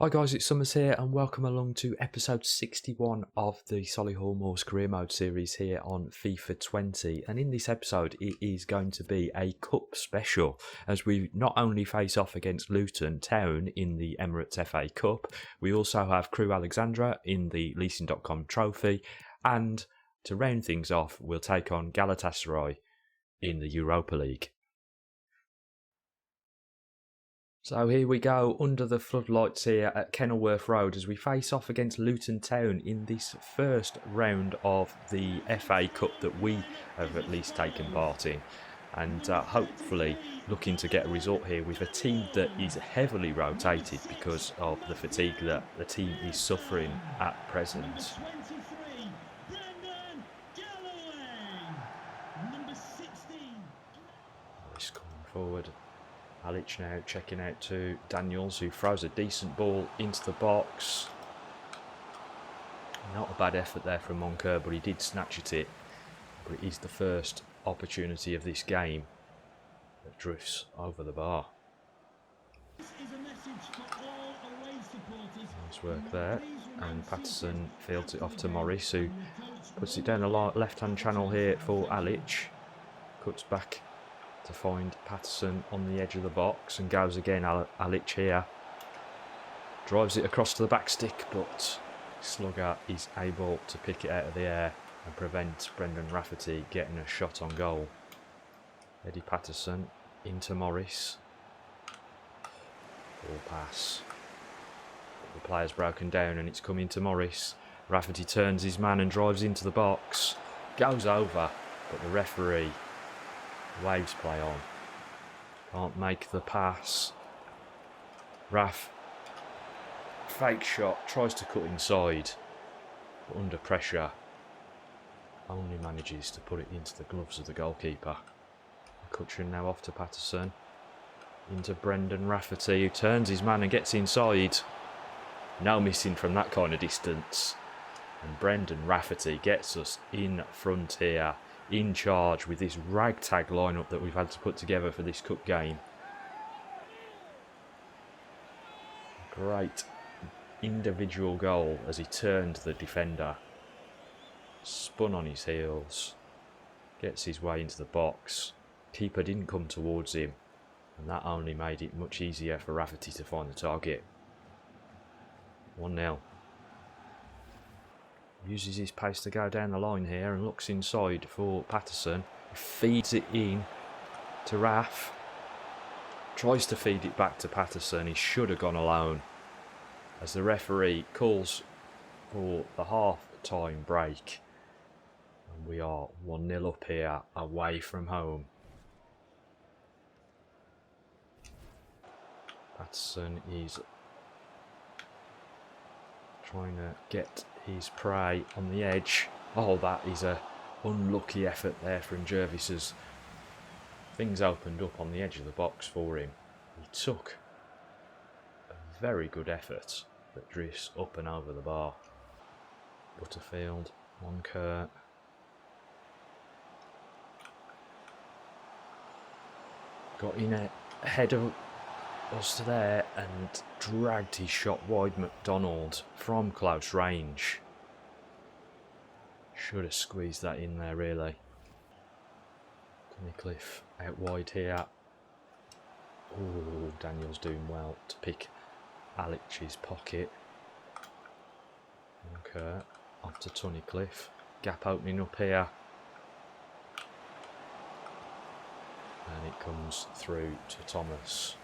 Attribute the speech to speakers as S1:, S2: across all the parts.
S1: Hi guys, it's Summers here and welcome along to episode 61 of the Solihull Moors Career Mode series here on FIFA 20, and in this episode it is going to be a cup special as we not only face off against Luton Town in the Emirates FA Cup, we also have Crewe Alexandra in the Leasing.com Trophy, and to round things off we'll take on Galatasary in the Europa League. So here we go, under the floodlights here at Kenilworth Road as we face off against Luton Town in this first round of the FA Cup that we have at least taken part in. And hopefully looking to get a result here with a team that is heavily rotated because of the fatigue that the team is suffering at present. He's coming forward. Alic now checking out to Daniels, who throws a decent ball into the box. Not a bad effort there from Moncur, but he did snatch at it. But it is the first opportunity of this game that drifts over the bar. Nice work there. And Patterson fields it off to Morris, who puts it down the left-hand channel here for Alic. Cuts back to find Patterson on the edge of the box and goes again. Alic here drives it across to the back stick, but Slugger is able to pick it out of the air and prevent Brendan Rafferty getting a shot on goal. Eddie Patterson into Morris. Ball pass. The player's broken down and it's coming to Morris. Rafferty turns his man and drives into the box. Goes over, but the referee waves play on. Can't make the pass. Raf, fake shot, tries to cut inside, but under pressure only manages to put it into the gloves of the goalkeeper. McCutcheon now off to Patterson. Into Brendan Rafferty, who turns his man and gets inside. No missing from that kind of distance. And Brendan Rafferty gets us in front here, in charge with this ragtag lineup that we've had to put together for this cup game. Great individual goal as he turned the defender, spun on his heels, gets his way into the box. Keeper didn't come towards him, and that only made it much easier for Rafferty to find the target. 1-0. Uses his pace to go down the line here and looks inside for Patterson. He feeds it in to Raf. Tries to feed it back to Patterson. He should have gone alone as the referee calls for the half-time break. And we are 1-0 up here away from home. Patterson is trying to get his prey on the edge. Oh, that is a unlucky effort there from Jervis as things opened up on the edge of the box for him. He took a very good effort that drifts up and over the bar. Butterfield, Moncur. Got in ahead of us there and dragged his shot wide. McDonald from close range. Should have squeezed that in there really. Tunnicliffe out wide here. Oh, Daniel's doing well to pick Alic's pocket. Okay, off to Tunnicliffe. Gap opening up here. And it comes through to Thomas.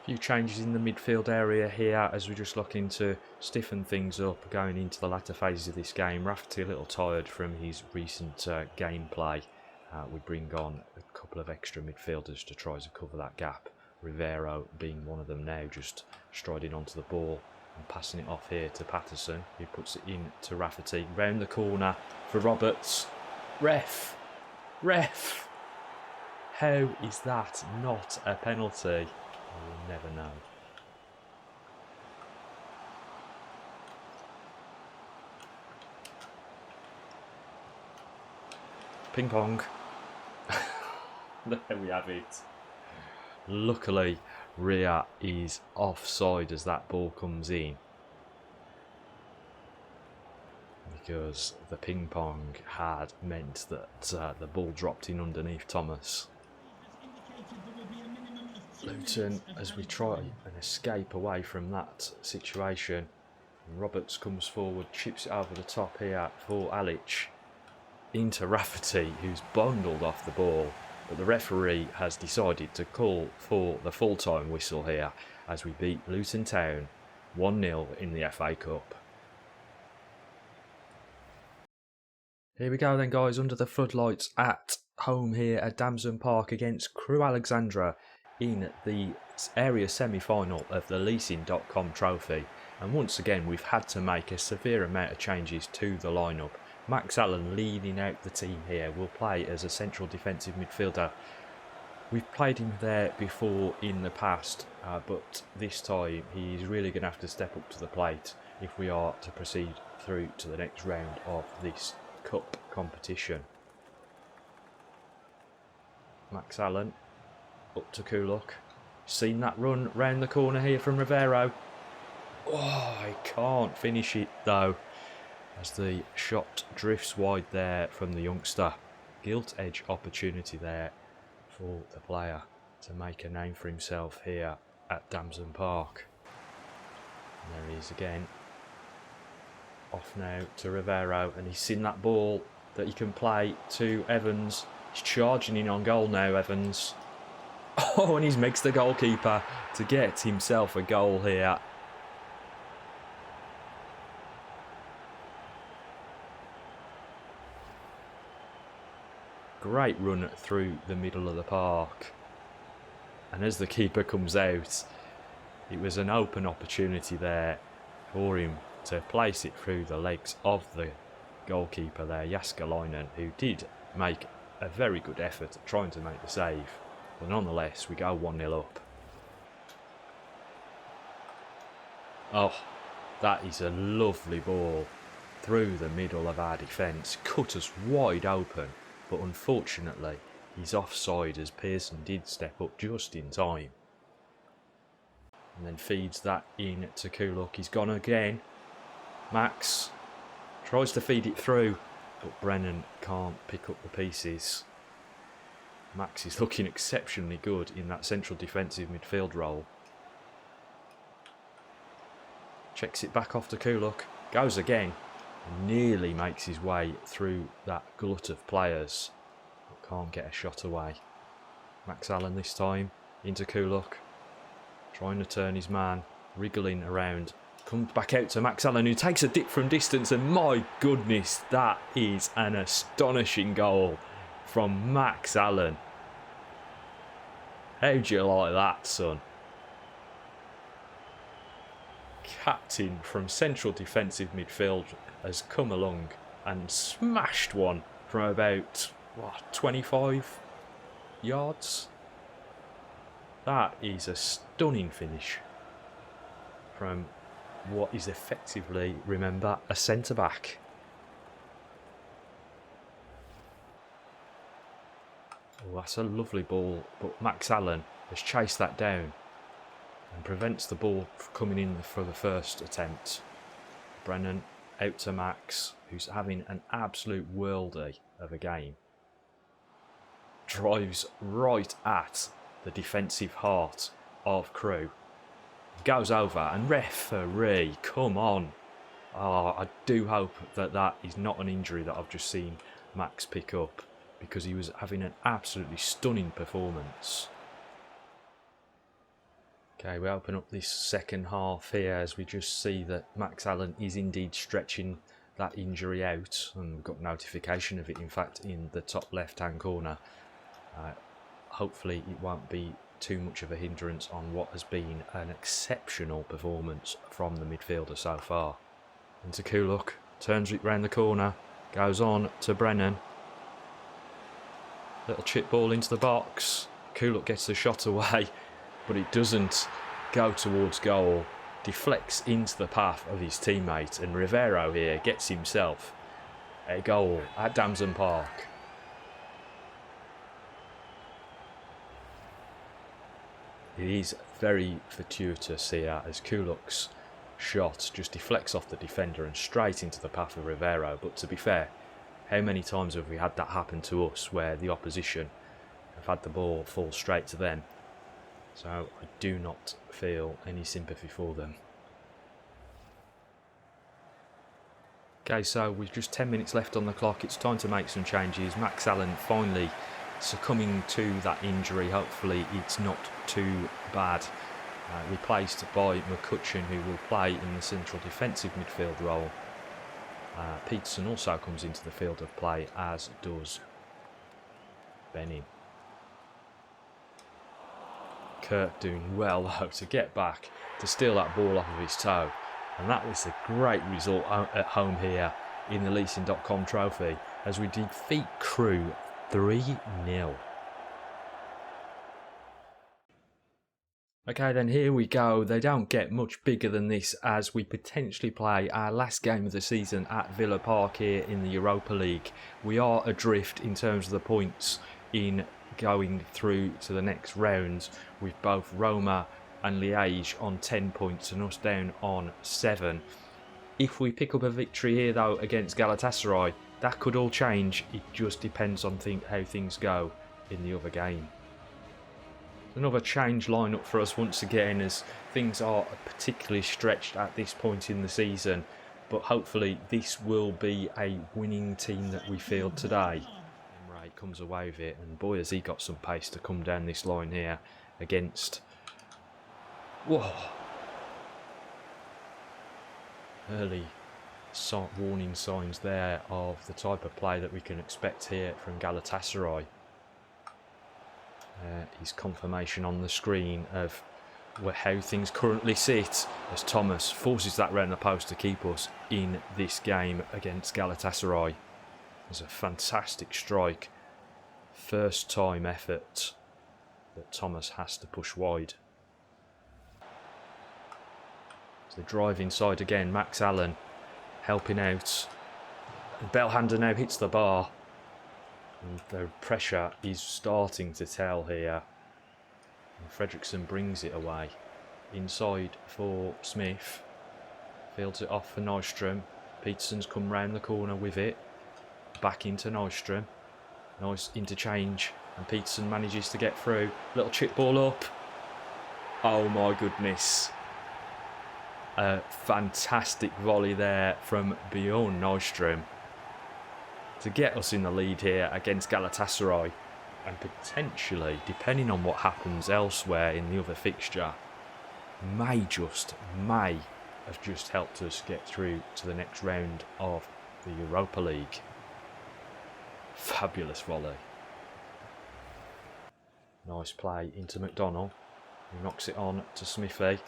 S1: Few changes in the midfield area here as we're just looking to stiffen things up going into the latter phases of this game. Rafferty a little tired from his recent gameplay. We bring on a couple of extra midfielders to try to cover that gap. Rivero being one of them now, just striding onto the ball and passing it off here to Patterson, who puts it in to Rafferty. Round the corner for Roberts. Ref! How is that not a penalty? We'll never know. Ping pong. There we have it. Luckily, Ria is offside as that ball comes in, because the ping pong had meant that the ball dropped in underneath Thomas. Luton, as we try and escape away from that situation, Roberts comes forward, chips it over the top here for Alic, into Rafferty, who's bundled off the ball, but the referee has decided to call for the full-time whistle here as we beat Luton Town 1-0 in the FA Cup. Here we go then, guys, under the floodlights at home here at Damson Park against Crewe Alexandra in the area semi-final of the Leasing.com trophy. And once again, we've had to make a severe amount of changes to the lineup. Max Allen leading out the team here will play as a central defensive midfielder. We've played him there before in the past, but this time he's really going to have to step up to the plate if we are to proceed through to the next round of this cup competition. Max Allen up to Kuluk. Seen that run round the corner here from Rivero. Oh, I can't finish it though, as the shot drifts wide there from the youngster. Gilt edge opportunity there for the player to make a name for himself here at Damson Park. And there he is again. Off now to Rivero, and he's seen that ball that he can play to Evans. He's charging in on goal now, Evans. Oh, and he's makes the goalkeeper to get himself a goal here. Great run through the middle of the park. And as the keeper comes out, it was an open opportunity there for him to place it through the legs of the goalkeeper there, Jaskalainen, who did make a very good effort at trying to make the save. But nonetheless, we go 1-0 up. Oh, that is a lovely ball through the middle of our defence. Cut us wide open, but unfortunately, he's offside as Pearson did step up just in time. And then feeds that in to Kuluk. He's gone again. Max tries to feed it through, but Brennan can't pick up the pieces. Max is looking exceptionally good in that central defensive midfield role. Checks it back off to Kuluk. Goes again. Nearly makes his way through that glut of players, but can't get a shot away. Max Allen this time into Kuluk. Trying to turn his man. Wriggling around. Comes back out to Max Allen, who takes a dip from distance, and my goodness, that is an astonishing goal from Max Allen. How do you like that, son? Captain from central defensive midfield has come along and smashed one from about, 25 yards? That is a stunning finish from what is effectively, remember, a centre-back. Oh, that's a lovely ball, but Max Allen has chased that down and prevents the ball from coming in for the first attempt. Brennan out to Max, who's having an absolute worldie of a game. Drives right at the defensive heart of Crewe. Goes over, and referee, come on. Oh, I do hope that that is not an injury that I've just seen Max pick up, because he was having an absolutely stunning performance. Okay, we open up this second half here as we just see that Max Allen is indeed stretching that injury out, and we've got notification of it, in fact, in the top left-hand corner. Hopefully it won't be too much of a hindrance on what has been an exceptional performance from the midfielder so far. Into Kuluk, turns it round the corner, goes on to Brennan. Little chip ball into the box. Kuluk gets the shot away, but it doesn't go towards goal. Deflects into the path of his teammate, and Rivero here gets himself a goal at Damson Park. It is very fortuitous here as Kuluk's shot just deflects off the defender and straight into the path of Rivero. But to be fair, how many times have we had that happen to us where the opposition have had the ball fall straight to them? So I do not feel any sympathy for them. Okay, so with just 10 minutes left on the clock, it's time to make some changes. Max Allen finally succumbing to that injury. Hopefully it's not too bad. Replaced by McCutcheon, who will play in the central defensive midfield role. Peterson also comes into the field of play, as does Benning. Kirk doing well though to get back to steal that ball off of his toe, and that was a great result at home here in the Leasing.com trophy as we defeat Crewe 3-0. Okay, then here we go. They don't get much bigger than this as we potentially play our last game of the season at Villa Park here in the Europa League. We are adrift in terms of the points in going through to the next round, with both Roma and Liège on 10 points and us down on 7. If we pick up a victory here though against Galatasary, that could all change. It just depends on how things go in the other game. Another change lineup for us once again, as things are particularly stretched at this point in the season, but hopefully this will be a winning team that we field today. Emre comes away with it, and boy has he got some pace to come down this line here against... Whoa! Early warning signs there of the type of play that we can expect here from Galatasary. Is confirmation on the screen of how things currently sit as Thomas forces that round the post to keep us in this game against Galatasaray. It's a fantastic strike. First time effort that Thomas has to push wide. So the drive inside again, Max Allen helping out. And Belhanda now hits the bar. And the pressure is starting to tell here. And Fredriksson brings it away. Inside for Smith. Fields it off for Nystrom. Peterson's come round the corner with it. Back into Nystrom. Nice interchange. And Peterson manages to get through. Little chip ball up. Oh my goodness. A fantastic volley there from Bjorn Nystrom to get us in the lead here against Galatasaray, and potentially, depending on what happens elsewhere in the other fixture, may have just helped us get through to the next round of the Europa League. Fabulous volley. Nice play into McDonnell, who knocks it on to Smithy.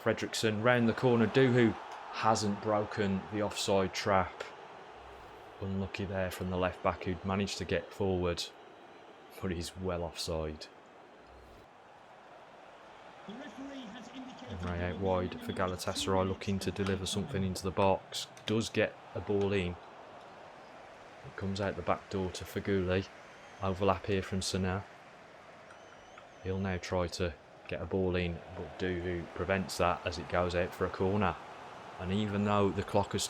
S1: Fredriksson round the corner. Duhu hasn't broken the offside trap. Unlucky there from the left back, who'd managed to get forward, but he's well offside. Emre out wide for Galatasaray, looking to deliver something into the box. Does get a ball in. It comes out the back door to Faguli. Overlap here from Sana. He'll now try to get a ball in, but Duhu prevents that as it goes out for a corner. And even though the clock has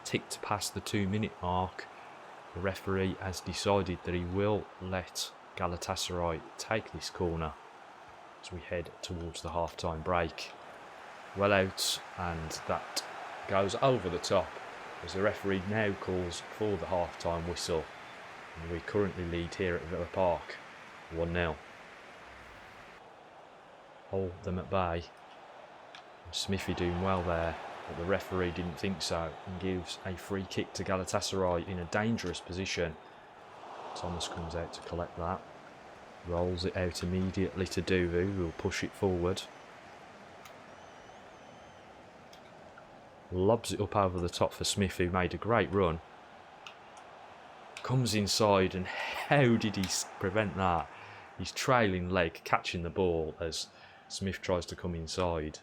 S1: ticked past the 2-minute mark, the referee has decided that he will let Galatasaray take this corner as we head towards the half-time break. Well out, and that goes over the top as the referee now calls for the half-time whistle, and we currently lead here at Villa Park 1-0. Hold them at bay. Smithy doing well there, but the referee didn't think so and gives a free kick to Galatasaray in a dangerous position. Thomas comes out to collect that. Rolls it out immediately to Duvu, who will push it forward. Lobs it up over the top for Smith, who made a great run. Comes inside, and how did he prevent that? His trailing leg catching the ball as Smith tries to come inside.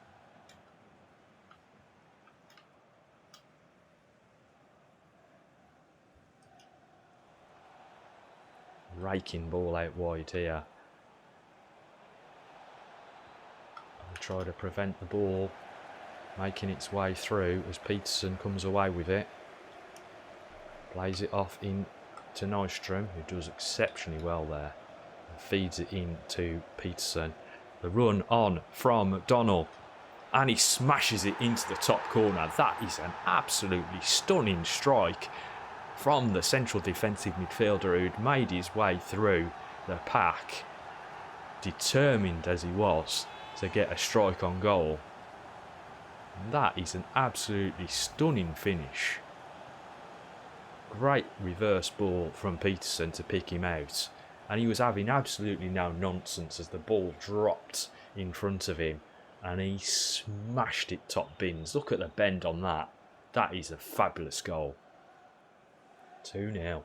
S1: Raking ball out wide here. try to prevent the ball making its way through as Peterson comes away with it. Plays it off in to Nystrom, who does exceptionally well there. And feeds it in to Peterson. The run on from McDonnell. And he smashes it into the top corner. That is an absolutely stunning strike from the central defensive midfielder who'd made his way through the pack, determined as he was to get a strike on goal. That is an absolutely stunning finish. Great reverse ball from Peterson to pick him out, and he was having absolutely no nonsense as the ball dropped in front of him and he smashed it top bins. Look at the bend on that. That is a fabulous goal. 2-0.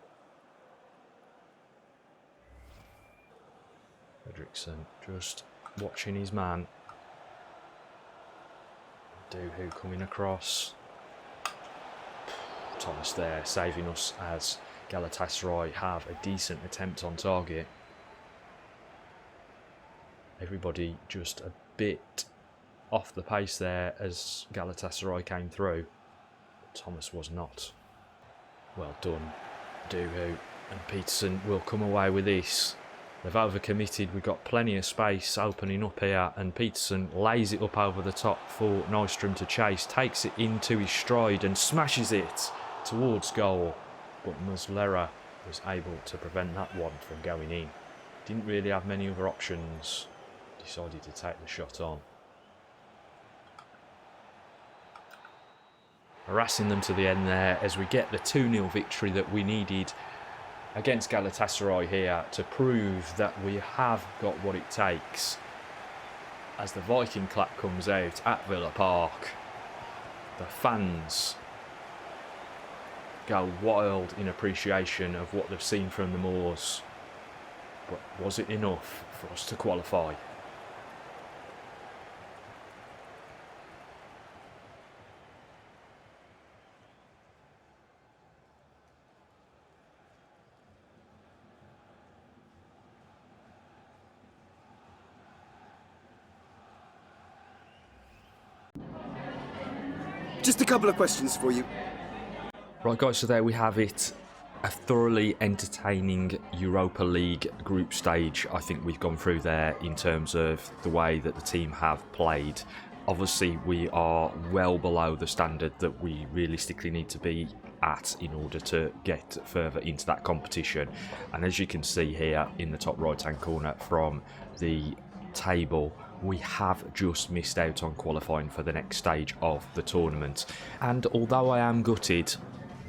S1: Fredrickson just watching his man. Doohoo coming across. Thomas there saving us as Galatasaray have a decent attempt on target. Everybody just a bit off the pace there as Galatasaray came through. Thomas was not. Well done, Doohoo, and Peterson will come away with this. They've overcommitted. We've got plenty of space opening up here, and Peterson lays it up over the top for Nystrom to chase, takes it into his stride and smashes it towards goal. But Muslera was able to prevent that one from going in. Didn't really have many other options. Decided to take the shot on. Harassing them to the end there as we get the 2-0 victory that we needed against Galatasaray here to prove that we have got what it takes. As the Viking clap comes out at Villa Park, the fans go wild in appreciation of what they've seen from the Moors. But was it enough for us to qualify?
S2: Just a couple of questions for you.
S1: Right guys, so there we have it. A thoroughly entertaining Europa League group stage I think we've gone through there in terms of the way that the team have played. Obviously we are well below the standard that we realistically need to be at in order to get further into that competition. And as you can see here in the top right hand corner from the table, we have just missed out on qualifying for the next stage of the tournament. And although I am gutted,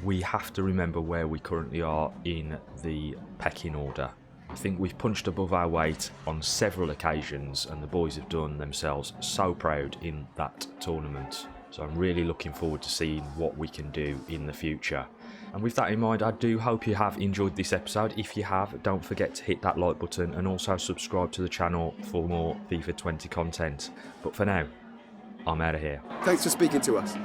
S1: we have to remember where we currently are in the pecking order. I think we've punched above our weight on several occasions, and the boys have done themselves so proud in that tournament. So I'm really looking forward to seeing what we can do in the future. And with that in mind, I do hope you have enjoyed this episode. If you have, don't forget to hit that like button and also subscribe to the channel for more FIFA 20 content. But for now, I'm out of here.
S2: Thanks for speaking to us.